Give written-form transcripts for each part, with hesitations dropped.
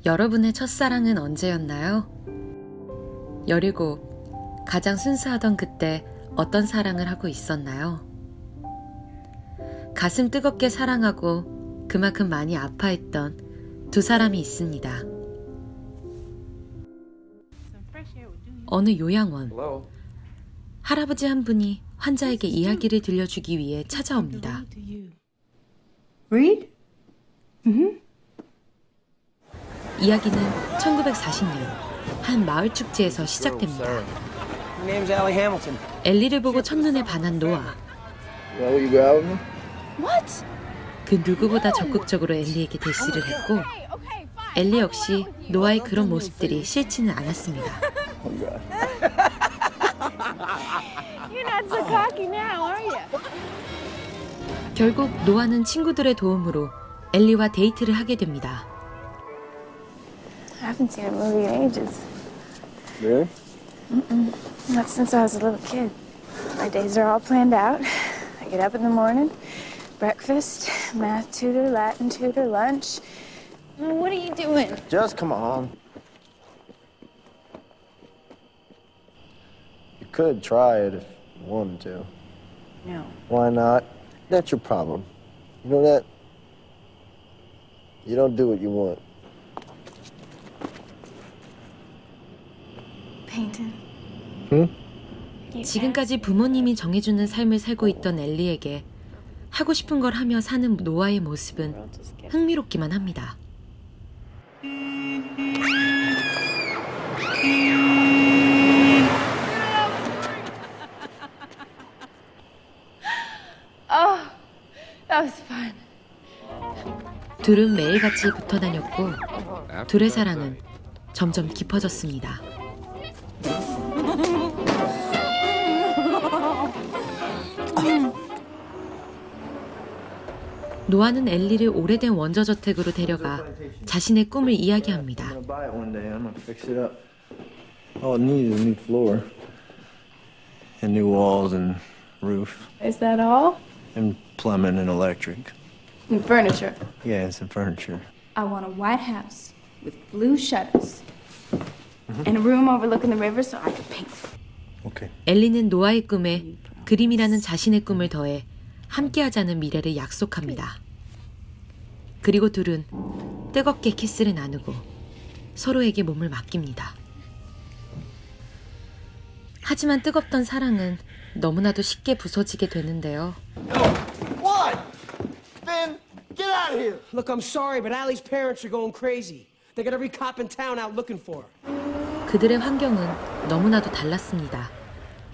여러분의 첫사랑은 언제였나요? 17. 가장 순수하던 그때 어떤 사랑을 하고 있었나요? 가슴 뜨겁게 사랑하고 그만큼 많이 아파했던 두 사람이 있습니다. 어느 요양원, 할아버지 한 분이 환자에게 이야기를 들려주기 위해 찾아옵니다. Read? 이야기는 1940년 한 마을 축제에서 시작됩니다. 엘리를 보고 첫눈에 반한 노아. 그 누구보다 적극적으로 엘리에게 대시를 했고 엘리 역시 노아의 그런 모습들이 싫지는 않았습니다. 결국 노아는 친구들의 도움으로 엘리와 데이트를 하게 됩니다. I haven't seen a movie in ages. Really? Not since I was a little kid. My days are all planned out. I get up in the morning, breakfast, math tutor, Latin tutor, lunch. What are you doing? Just come on. You could try it if you wanted to. No. Why not? That's your problem. You know that? You don't do what you want. Painting. 지금까지 부모님이 정해주는 삶을 살고 있던 엘리에게 하고 싶은 걸 하며 사는 노아의 모습은 흥미롭기만 합니다. Oh, that was fun. 둘은 매일같이 붙어 다녔고 둘의 사랑은 점점 깊어졌습니다. 노아는 엘리를 오래된 원저저택으로 데려가 자신의 꿈을 이야기합니다. All it needs is a new floor. And new walls and roof. Is that all? And plumbing and electric. And furniture. Yeah, and some furniture. I want a white house with blue shutters. And a room overlooking the river so I can paint. Okay. 엘리는 노아의 꿈에 그림이라는 자신의 꿈을 더해 함께하자는 미래를 약속합니다. 그리고 둘은 뜨겁게 키스를 나누고 서로에게 몸을 맡깁니다. 하지만 뜨겁던 사랑은 너무나도 쉽게 부서지게 되는데요. What? Ben, get out of here! Look, I'm sorry, but Allie's parents are going crazy. They got every cop in town out looking for her. 그들의 환경은 너무나도 달랐습니다.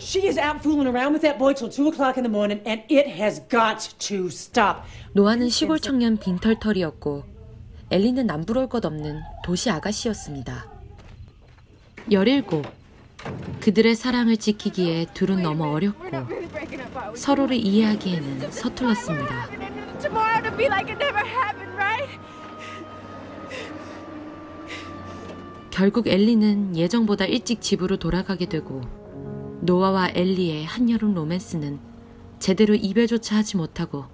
She is out fooling around with that boy till 2 o'clock in the morning, and it has got to stop. 노아는 시골 청년 빈털털이었고 엘리는 남부러울 것 없는 도시 아가씨였습니다. 17. 그들의 사랑을 지키기에 둘은 너무 어렸고 서로를 이해하기에는 서툴렀습니다. 결국 엘리는 예정보다 일찍 집으로 돌아가게 되고 노아와 엘리의 한여름 로맨스는 제대로 이별조차 하지 못하고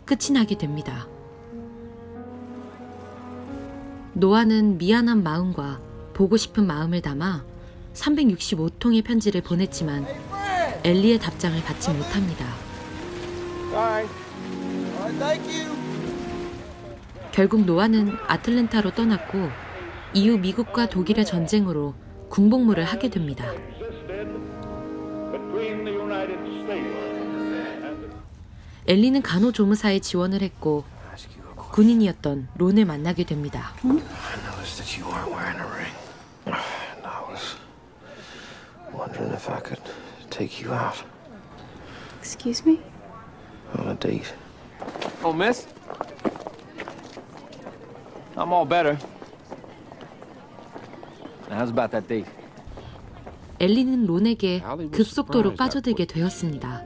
끝이 나게 됩니다. 노아는 미안한 마음과 보고 싶은 마음을 담아 365통의 편지를 보냈지만 엘리의 답장을 받지 못합니다. 결국 노아는 아틀랜타로 떠났고 이후 미국과 독일의 전쟁으로 군복무를 하게 됩니다. 엘리는 간호조무사에 지원을 했고 군인이었던 론을 만나게 됩니다. Wondering if I could take you out Excuse me? on a date. Oh, miss? I'm all better. Now, how's about that date? 엘리는 론에게 급속도로 빠져들게 되었습니다.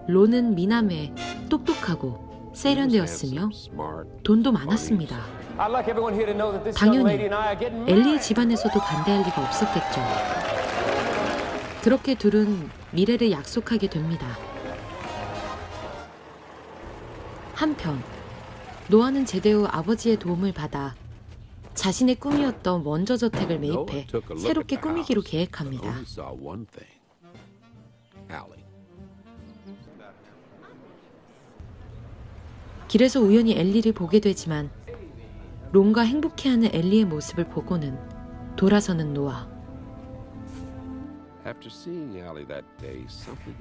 론은 미남에 똑똑하고 세련되었으며 돈도 많았습니다. 당연히 엘리의 집안에서도 반대할 리가 없었겠죠. 그렇게 둘은 미래를 약속하게 됩니다. 한편 노아는 제대 후 아버지의 도움을 받아 자신의 꿈이었던 원저 저택을 매입해 새롭게 꾸미기로 계획합니다. 길에서 우연히 엘리를 보게 되지만 론과 행복해하는 엘리의 모습을 보고는 돌아서는 노아.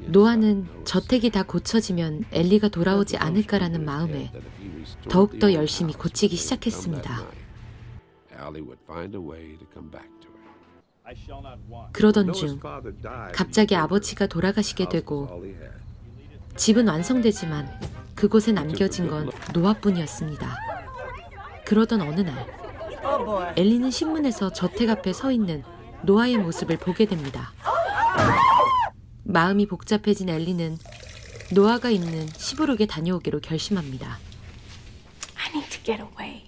노아는 저택이 다 고쳐지면 엘리가 돌아오지 않을까라는 마음에 더욱더 열심히 고치기 시작했습니다. 그러던 중 갑자기 아버지가 돌아가시게 되고 집은 완성되지만 그곳에 남겨진 건 노아뿐이었습니다. 그러던 어느 날 엘리는 신문에서 저택 앞에 서 있는 노아의 모습을 보게 됩니다. 마음이 복잡해진 엘리는 노아가 있는 시부룩에 다녀오기로 결심합니다. I need to get away.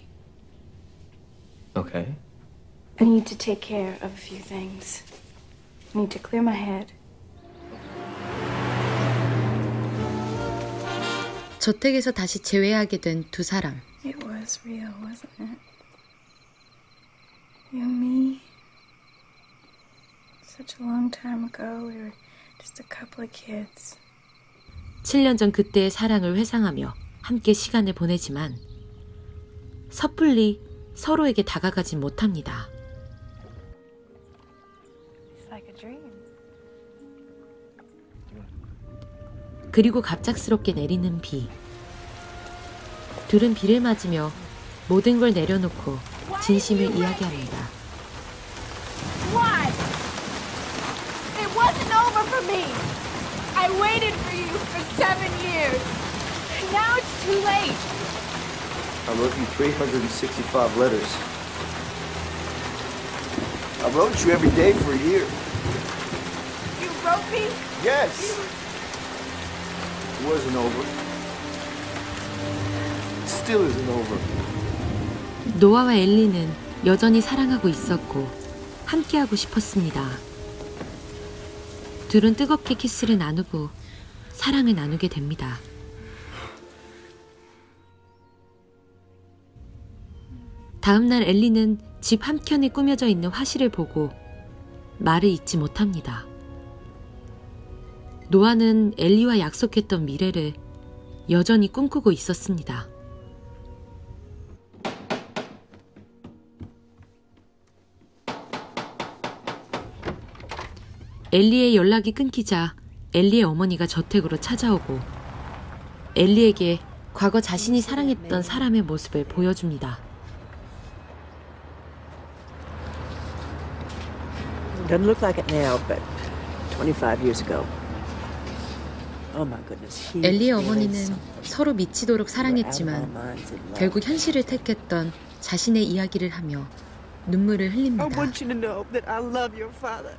Okay. I need to take care of a few things. I need to clear my head. 저택에서 다시 재회하게 된 두 사람. It was real, wasn't it? You and me. Such a long time ago, we were just a couple of kids. 7년 전 그때의 사랑을 회상하며 함께 시간을 보내지만 섣불리 서로에게 다가가지 못합니다. It's like a dream. 그리고 갑작스럽게 내리는 비. 둘은 비를 맞으며 모든 걸 내려놓고 진심을 이야기합니다. Why? It wasn't over for me. I waited for you for 7 years. Now it's too late. I wrote you 365 letters. I wrote you every day for a year. You wrote me? Yes. It wasn't over. It still isn't over. 노아와 엘리는 여전히 사랑하고 있었고 함께하고 싶었습니다. 둘은 뜨겁게 키스를 나누고 사랑을 나누게 됩니다. 다음 날 엘리는 집 한켠에 꾸며져 있는 화실을 보고 말을 잇지 못합니다. 노아는 엘리와 약속했던 미래를 여전히 꿈꾸고 있었습니다. 엘리의 연락이 끊기자 엘리의 어머니가 저택으로 찾아오고 엘리에게 과거 자신이 사랑했던 사람의 모습을 보여줍니다. Doesn't look like it now, but 25 years ago. Oh my goodness. 엘리의 어머니는 서로 미치도록 사랑했지만 결국 현실을 택했던 자신의 이야기를 하며 눈물을 흘립니다. I want you to know that I love your father.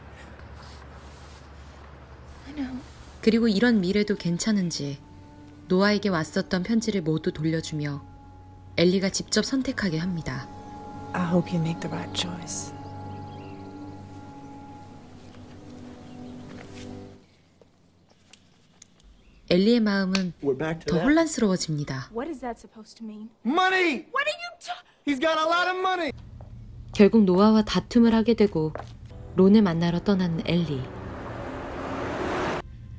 그리고 이런 미래도 괜찮은지 노아에게 왔었던 편지를 모두 돌려주며 엘리가 직접 선택하게 합니다. I hope you make the right choice. 엘리의 마음은 We're back to 더 that. 혼란스러워집니다. What is that supposed to mean? Money! What are you talking? He's got a lot of money! 결국 노아와 다툼을 하게 되고 론을 만나러 떠나는 엘리.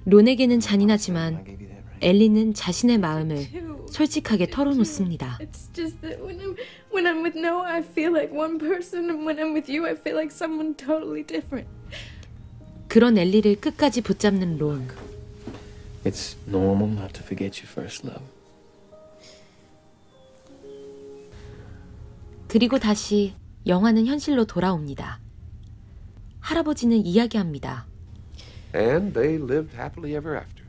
론에게는 잔인하지만 엘리는 자신의 마음을 솔직하게 털어놓습니다. It's just that when I'm with Noah, I feel like one person, and when I'm with you, I feel like someone totally different. 그런 엘리를 끝까지 붙잡는 론. It's normal not to forget your first love. 그리고 다시 영화는 현실로 돌아옵니다. 할아버지는 이야기합니다. And they lived happily ever after.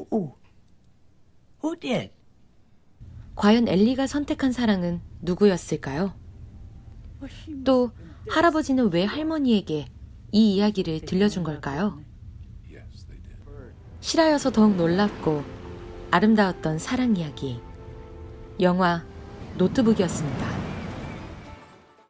Who did? 과연 엘리가 선택한 사랑은 누구였을까요? 또 할아버지는 왜 할머니에게 이 이야기를 들려준 걸까요? 실화여서 더욱 놀랍고 아름다웠던 사랑 이야기. 영화 노트북이었습니다.